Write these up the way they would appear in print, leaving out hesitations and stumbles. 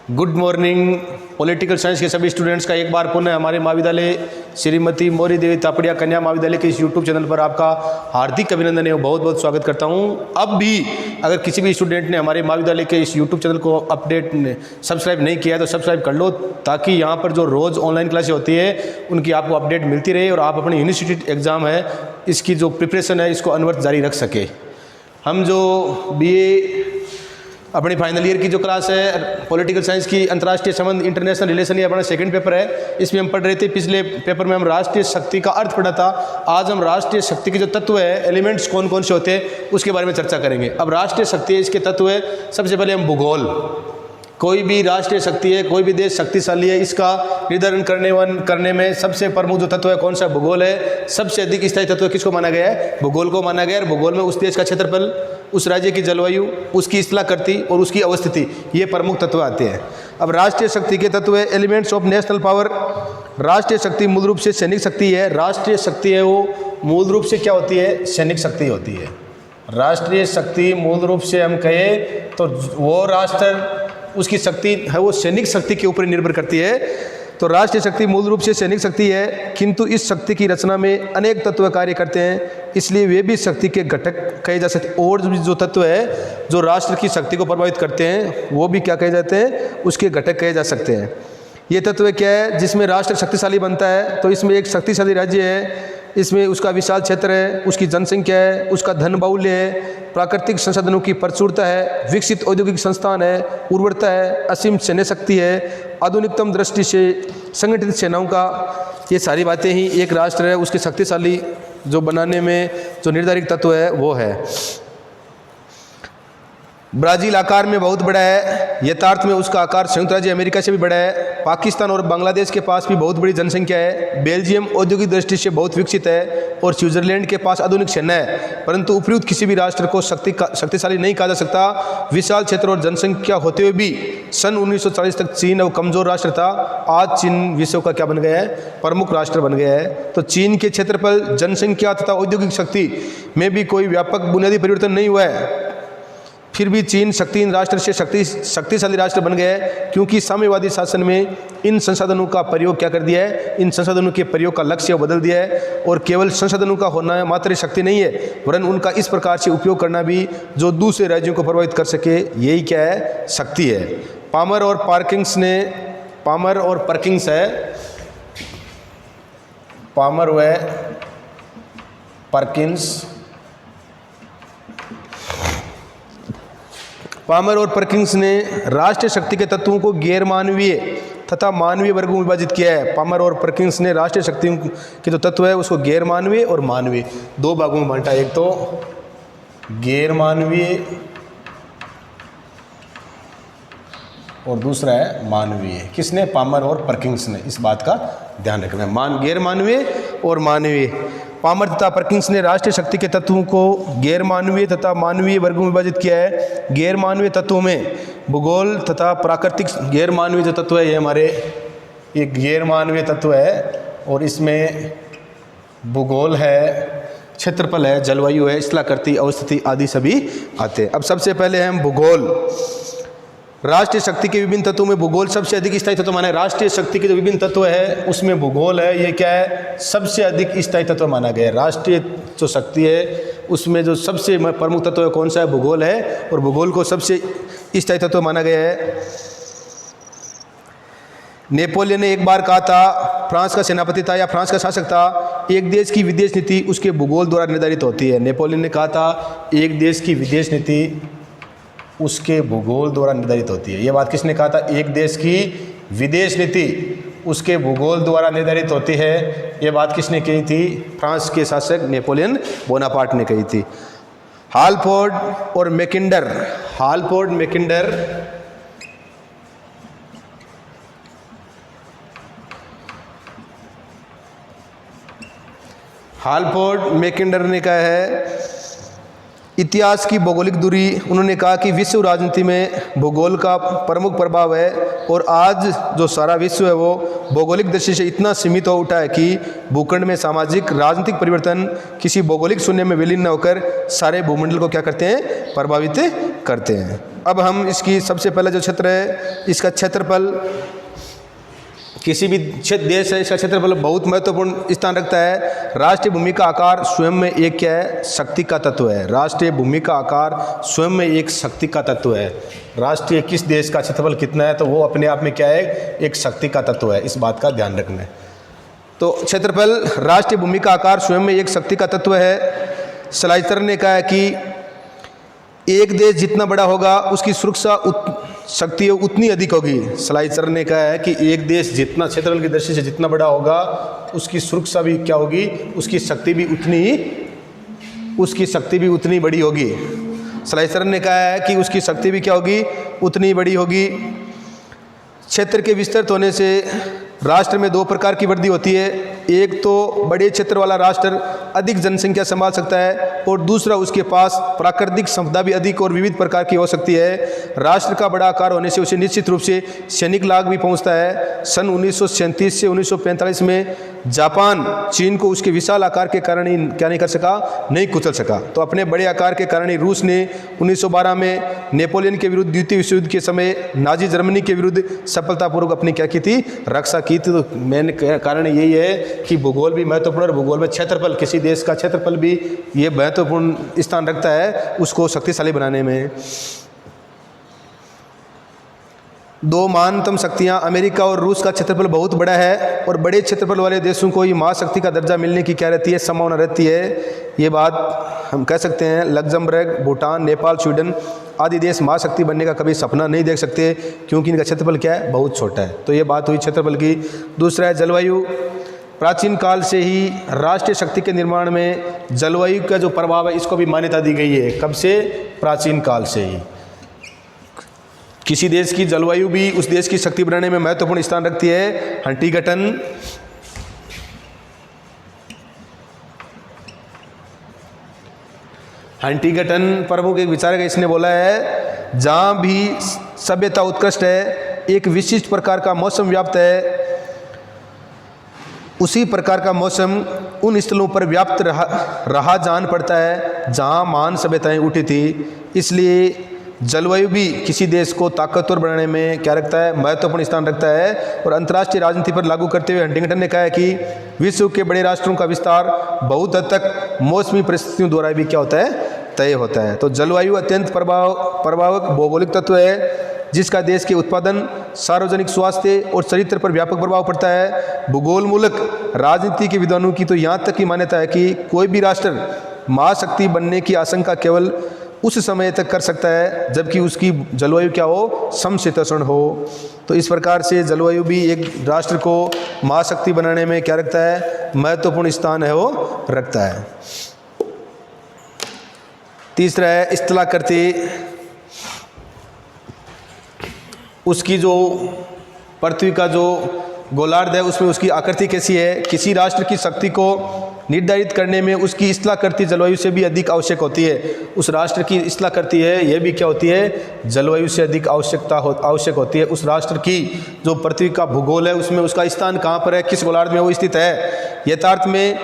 Good morning. Political science के सभी students का एक बार पुनः हमारे महाविद्यालय श्रीमती मौरी देवी तापड़िया कन्या महाविद्यालय के इस यूट्यूब चैनल पर आपका हार्दिक अभिनंदन एवं बहुत बहुत स्वागत करता हूं। अब भी अगर किसी भी स्टूडेंट ने हमारे महाविद्यालय के इस यूट्यूब चैनल को सब्सक्राइब नहीं किया तो सब्सक्राइब कर लो, ताकि यहाँ पर जो रोज़ ऑनलाइन क्लासें होती है उनकी आपको अपडेट मिलती रहे और आप अपनी यूनिवर्सिटी एग्ज़ाम है इसकी जो प्रिपरेशन है इसको अनवरत जारी रख सके। हम जो BA अपनी फाइनल ईयर की जो क्लास है पॉलिटिकल साइंस की अंतर्राष्ट्रीय संबंध इंटरनेशनल रिलेशन, ये अपना सेकंड पेपर है। इसमें हम पढ़ रहे थे, पिछले पेपर में हम राष्ट्रीय शक्ति का अर्थ पढ़ा था। आज हम राष्ट्रीय शक्ति के जो तत्व है, एलिमेंट्स कौन कौन से होते हैं उसके बारे में चर्चा करेंगे। अब राष्ट्रीय शक्ति है, इसके तत्व है, सबसे पहले हम भूगोल। कोई भी राष्ट्रीय शक्ति है, कोई भी देश शक्तिशाली है, इसका निर्धारण करने में सबसे प्रमुख जो तत्व है कौन सा? भूगोल है। सबसे अधिक स्थायी तत्व किसको माना गया है? भूगोल को माना गया है। भूगोल में उस देश का क्षेत्रफल, उस राज्य की जलवायु, उसकी स्थलाकृति और उसकी अवस्थिति, ये प्रमुख तत्व आते हैं। अब राष्ट्रीय शक्ति के तत्व है एलिमेंट्स ऑफ नेशनल पावर। राष्ट्रीय शक्ति मूल रूप से सैनिक शक्ति है। राष्ट्रीय शक्ति है वो मूल रूप से क्या होती है? सैनिक शक्ति होती है। राष्ट्रीय शक्ति मूल रूप से हम कहें तो वो राष्ट्र, उसकी शक्ति है वो सैनिक शक्ति के ऊपर निर्भर करती है। तो राष्ट्रीय शक्ति मूल रूप से सैनिक शक्ति है, किंतु इस शक्ति की रचना में अनेक तत्व कार्य करते हैं, इसलिए वे भी शक्ति के घटक कहे जा सकते हैं। और जो तत्व है जो राष्ट्र की शक्ति को प्रभावित करते हैं वो भी क्या कहे जाते हैं? उसके घटक कहे जा सकते हैं। ये तत्व क्या है जिसमें राष्ट्र शक्तिशाली बनता है? तो इसमें एक शक्तिशाली राज्य है, इसमें उसका विशाल क्षेत्र है, उसकी जनसंख्या है, उसका धन बाहुल्य है, प्राकृतिक संसाधनों की प्रचुरता है, विकसित औद्योगिक संस्थान है, उर्वरता है, असीम सैन्य शक्ति है, आधुनिकतम दृष्टि से संगठित सेनाओं का, ये सारी बातें ही एक राष्ट्र है उसके शक्तिशाली जो बनाने में जो निर्धारित तत्व है वो है। ब्राज़ील आकार में बहुत बड़ा है, यथार्थ में उसका आकार संयुक्त राज्य अमेरिका से भी बड़ा है। पाकिस्तान और बांग्लादेश के पास भी बहुत बड़ी जनसंख्या है। बेल्जियम औद्योगिक दृष्टि से बहुत विकसित है और स्विट्जरलैंड के पास आधुनिक सेना है, परंतु उपयुक्त किसी भी राष्ट्र को शक्तिशाली नहीं कहा जा सकता। विशाल क्षेत्र और जनसंख्या होते हुए भी सन 1940 तक चीन अब कमजोर राष्ट्र था। आज चीन विश्व का क्या बन गया है? प्रमुख राष्ट्र बन गया है। तो चीन के क्षेत्रफल, जनसंख्या तथा औद्योगिक शक्ति में भी कोई व्यापक बुनियादी परिवर्तन नहीं हुआ है, फिर भी चीन शक्तिहीन राष्ट्र से शक्तिशाली राष्ट्र बन गया है, क्योंकि साम्यवादी शासन में इन संसाधनों का प्रयोग क्या कर दिया है? इन संसाधनों के प्रयोग का लक्ष्य बदल दिया है। और केवल संसाधनों का होना मात्र शक्ति नहीं है, वरन उनका इस प्रकार से उपयोग करना भी जो दूसरे राज्यों को प्रभावित कर सके, यही क्या है? शक्ति है। पामर और पर्किंस है, पामर व पर्किंस ने राष्ट्रीय शक्ति के तत्वों को गैर मानवीय तथा मानवीय वर्गों में विभाजित किया है। पामर और पर्किंस ने राष्ट्रीय शक्ति के जो तत्व है उसको गैर मानवीय और मानवीय दो भागों में बांटा। एक तो गैर मानवीय और दूसरा है मानवीय। किसने? पामर और पर्किंस ने। इस बात का ध्यान रखना है, गैर मानवीय और मानवीय। पामर तथा पर्किंस ने राष्ट्रीय शक्ति के तत्वों को गैर मानवीय तथा मानवीय वर्गों में विभाजित किया है। गैर मानवीय तत्वों में भूगोल तथा प्राकृतिक, गैर मानवीय जो तत्व है ये हमारे एक गैर मानवीय तत्व है, और इसमें भूगोल है, क्षेत्रफल है, जलवायु है, स्थलाकृति, अवस्थिति आदि सभी आते हैं। अब सबसे पहले हम भूगोल। राष्ट्रीय शक्ति के विभिन्न तत्वों में भूगोल सबसे अधिक स्थायी तत्व माना है। राष्ट्रीय शक्ति के जो विभिन्न तत्व है उसमें भूगोल है, ये क्या है? सबसे अधिक स्थायी तत्व माना गया है। राष्ट्रीय जो शक्ति है उसमें जो सबसे प्रमुख तत्व है कौन सा है? भूगोल है, और भूगोल को सबसे स्थायी तत्व माना गया है। नेपोलियन ने एक बार कहा था, फ्रांस का सेनापति था या फ्रांस का शासक था, एक देश की विदेश नीति उसके भूगोल द्वारा निर्धारित होती है। नेपोलियन ने कहा था एक देश की विदेश नीति उसके भूगोल द्वारा निर्धारित होती है। ये बात किसने कहा था? एक देश की विदेश नीति उसके भूगोल द्वारा निर्धारित होती है। ये बात किसने कही थी? फ्रांस के शासक नेपोलियन बोनापार्ट ने कही थी। हालफोर्ड और मैकिंडर ने कहा है इतिहास की भौगोलिक दूरी। उन्होंने कहा कि विश्व राजनीति में भूगोल का प्रमुख प्रभाव है, और आज जो सारा विश्व है वो भौगोलिक दृष्टि से इतना सीमित हो उठा है कि भूखंड में सामाजिक राजनीतिक परिवर्तन किसी भौगोलिक शून्य में विलीन न होकर सारे भूमंडल को क्या करते हैं? प्रभावित करते हैं। अब हम इसकी सबसे पहले जो क्षेत्र है, इसका क्षेत्रफल, किसी भी देश है इसका क्षेत्रफल बहुत महत्वपूर्ण स्थान रखता है। राष्ट्रीय भूमि का आकार स्वयं में एक क्या है, शक्ति का तत्व है। राष्ट्रीय भूमि का आकार स्वयं में एक शक्ति का तत्व है। राष्ट्रीय किस देश का क्षेत्रफल कितना है, तो वो अपने आप में क्या है, एक शक्ति का तत्व है। इस बात का ध्यान रखना है। तो क्षेत्रफल, राष्ट्रीय भूमि का आकार स्वयं में एक शक्ति का तत्व है। स्लाइसर ने कहा है कि एक देश जितना बड़ा होगा उसकी सुरक्षा शक्ति उतनी अधिक होगी। स्लाइसर ने कहा है कि एक देश जितना क्षेत्रफल की दृष्टि से जितना बड़ा होगा उसकी सुरक्षा भी क्या होगी, उसकी शक्ति भी उतनी बड़ी होगी। स्लाइसर ने कहा है कि उसकी शक्ति भी क्या होगी, उतनी बड़ी होगी। क्षेत्र के विस्तृत होने से राष्ट्र में दो प्रकार की वृद्धि होती है। एक तो बड़े क्षेत्र वाला राष्ट्र अधिक जनसंख्या संभाल सकता है, और दूसरा उसके पास प्राकृतिक संपदा भी अधिक और विविध प्रकार की हो सकती है। राष्ट्र का बड़ा आकार होने से उसे निश्चित रूप से सैनिक लाभ भी पहुंचता है। सन 1937 से 1945 में जापान चीन को उसके विशाल आकार के कारण ही क्या नहीं कर सका, नहीं कुचल सका। तो अपने बड़े आकार के कारण ही रूस ने 1912 में नेपोलियन के विरुद्ध द्वितीय विश्व युद्ध के समय नाजी जर्मनी के विरुद्ध सफलतापूर्वक अपनी क्या की थी, रक्षा की थी। तो मेन कारण यही है कि भूगोल भी महत्वपूर्ण, और भूगोल में क्षेत्रफल, किसी देश का क्षेत्रफल भी ये महत्वपूर्ण स्थान रखता है उसको शक्तिशाली बनाने में। दो महानतम शक्तियां अमेरिका और रूस का क्षेत्रफल बहुत बड़ा है, और बड़े क्षेत्रफल वाले देशों को ही महाशक्ति का दर्जा मिलने की क्या रहती है, संभावना रहती है। ये बात हम कह सकते हैं। लग्जमबर्ग, भूटान, नेपाल, स्वीडन आदि देश महाशक्ति बनने का कभी सपना नहीं देख सकते, क्योंकि इनका क्षेत्रफल क्या है, बहुत छोटा है। तो ये बात हुई क्षेत्रफल की। दूसरा है जलवायु। प्राचीन काल से ही राष्ट्रीय शक्ति के निर्माण में जलवायु का जो प्रभाव है इसको भी मान्यता दी गई है। कब से? प्राचीन काल से ही। किसी देश की जलवायु भी उस देश की शक्ति बनाने में महत्वपूर्ण स्थान रखती है। हंटिंगटन प्रमुख एक विचारक है, इसने बोला है जहाँ भी सभ्यता उत्कृष्ट है, एक विशिष्ट प्रकार का मौसम व्याप्त है, उसी प्रकार का मौसम उन स्थलों पर व्याप्त रहा जान पड़ता है जहाँ महान सभ्यताएं उठी थी। इसलिए जलवायु भी किसी देश को ताकतवर बनाने में क्या रखता है, महत्वपूर्ण स्थान रखता है। और अंतर्राष्ट्रीय राजनीति पर लागू करते हुए हंटिंगटन ने कहा है कि विश्व के बड़े राष्ट्रों का विस्तार बहुत हद तक मौसमी परिस्थितियों द्वारा भी क्या होता है, तय होता है। तो जलवायु अत्यंत प्रभावक भौगोलिक तत्व है जिसका देश के उत्पादन, सार्वजनिक स्वास्थ्य और चरित्र पर व्यापक प्रभाव पड़ता है। भूगोल मूलक राजनीति के विद्वानों की तो यहाँ तक की मान्यता है कि कोई भी राष्ट्र महाशक्ति बनने की आशंका केवल उस समय तक कर सकता है जबकि उसकी जलवायु क्या हो, समशीतोष्ण हो। तो इस प्रकार से जलवायु भी एक राष्ट्र को महाशक्ति बनाने में क्या रखता है, महत्वपूर्ण स्थान है वो रखता है। तीसरा है स्थलाकृति। उसकी जो पृथ्वी का जो गोलार्ध है उसमें उसकी आकृति कैसी है। किसी राष्ट्र की शक्ति को निर्धारित करने में उसकी स्थलाकृति जलवायु से भी अधिक आवश्यक होती है। उस राष्ट्र की स्थलाकृति है यह भी क्या होती है, जलवायु से अधिक आवश्यक होती है। उस राष्ट्र की जो पृथ्वी का भूगोल है उसमें उसका स्थान कहाँ पर है, किस गोलार्ध में वो स्थित है। यथार्थ में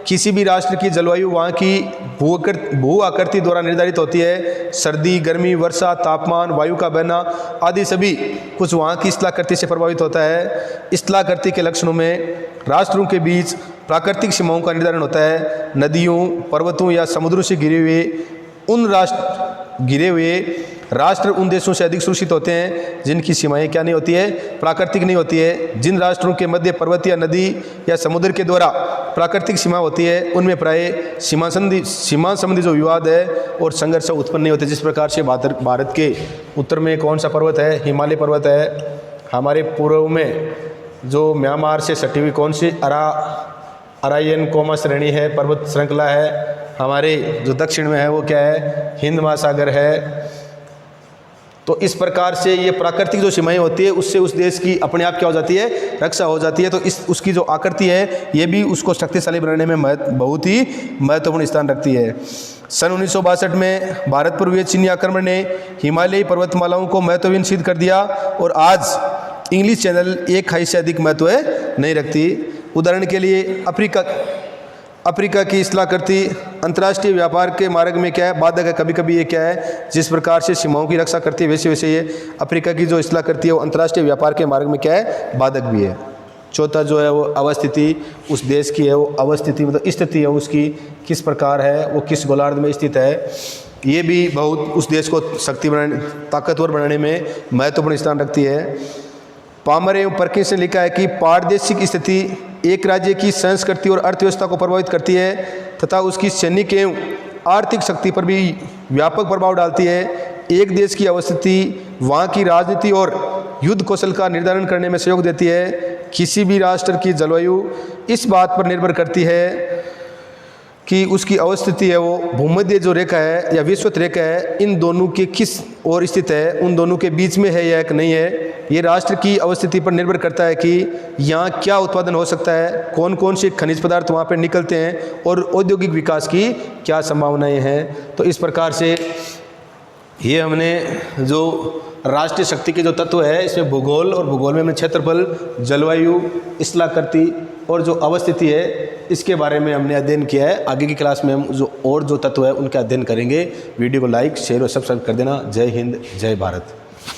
किसी भी राष्ट्र की जलवायु वहाँ की भू आकृति द्वारा निर्धारित होती है। सर्दी, गर्मी, वर्षा, तापमान, वायु का बहना आदि सभी कुछ वहाँ की स्थलाकृति से प्रभावित होता है। स्थलाकृति के लक्षणों में राष्ट्रों के बीच प्राकृतिक सीमाओं का निर्धारण होता है। नदियों, पर्वतों या समुद्रों से घिरे हुए राष्ट्र उन देशों से अधिक सुरक्षित होते हैं जिनकी सीमाएं क्या नहीं होती है, प्राकृतिक नहीं होती है। जिन राष्ट्रों के मध्य पर्वत या नदी या समुद्र के द्वारा प्राकृतिक सीमा होती है उनमें प्राय सीमा संबंधी जो विवाद है और संघर्ष उत्पन्न नहीं होते। जिस प्रकार से भारत के उत्तर में कौन सा पर्वत है, हिमालय पर्वत है। हमारे पूर्व में जो म्यांमार से सटी हुई कौन सी अरायन कोमा श्रेणी है, पर्वत श्रृंखला है। हमारे जो दक्षिण में है वो क्या है, हिंद महासागर है। तो इस प्रकार से ये प्राकृतिक जो सीमाएं होती है उससे उस देश की अपने आप क्या हो जाती है, रक्षा हो जाती है। तो उसकी जो आकृति है ये भी उसको शक्तिशाली बनाने में बहुत ही महत्वपूर्ण स्थान रखती है। सन 1962 में भारत पर हुए चीनी आक्रमण ने हिमालयी पर्वतमालाओं को महत्वहीन सिद्ध कर दिया और आज इंग्लिश चैनल एक खाई से अधिक महत्व नहीं रखती। उदाहरण के लिए अफ्रीका की इस्लाह करती अंतर्राष्ट्रीय व्यापार के मार्ग में क्या है, बाधक है। कभी कभी ये क्या है, जिस प्रकार से सीमाओं की रक्षा करती है वैसे वैसे ये अफ्रीका की जो इस्लाह करती है वो अंतर्राष्ट्रीय व्यापार के मार्ग में क्या है, बाधक भी है। चौथा जो है वो अवस्थिति उस देश की है, वो अवस्थिति मतलब स्थिति है उसकी किस प्रकार है, वो किस गोलार्ध में स्थित है, ये भी बहुत उस देश को शक्ति बनाने ताकतवर बनाने में महत्वपूर्ण स्थान रखती है। पामर एवं परकिंस ने लिखा है कि पारदेशिक स्थिति एक राज्य की संस्कृति और अर्थव्यवस्था को प्रभावित करती है तथा उसकी सैनिक एवं आर्थिक शक्ति पर भी व्यापक प्रभाव डालती है। एक देश की अवस्थिति वहाँ की राजनीति और युद्ध कौशल का निर्धारण करने में सहयोग देती है। किसी भी राष्ट्र की जलवायु इस बात पर निर्भर करती है कि उसकी अवस्थिति है वो भूमध्य जो रेखा है या विश्वत रेखा है, इन दोनों के किस ओर स्थित है, उन दोनों के बीच में है या एक नहीं है। ये राष्ट्र की अवस्थिति पर निर्भर करता है कि यहाँ क्या उत्पादन हो सकता है, कौन कौन से खनिज पदार्थ वहाँ पर निकलते हैं और औद्योगिक विकास की क्या संभावनाएं हैं। तो इस प्रकार से ये हमने जो राष्ट्रीय शक्ति के जो तत्व है इसमें भूगोल और भूगोल में हमने क्षेत्रफल, जलवायु, इस्लाकर्ती और जो अवस्थिति है इसके बारे में हमने अध्ययन किया है। आगे की क्लास में हम जो तत्व है उनका अध्ययन करेंगे। वीडियो को लाइक, शेयर और सब्सक्राइब कर देना। जय हिंद, जय भारत।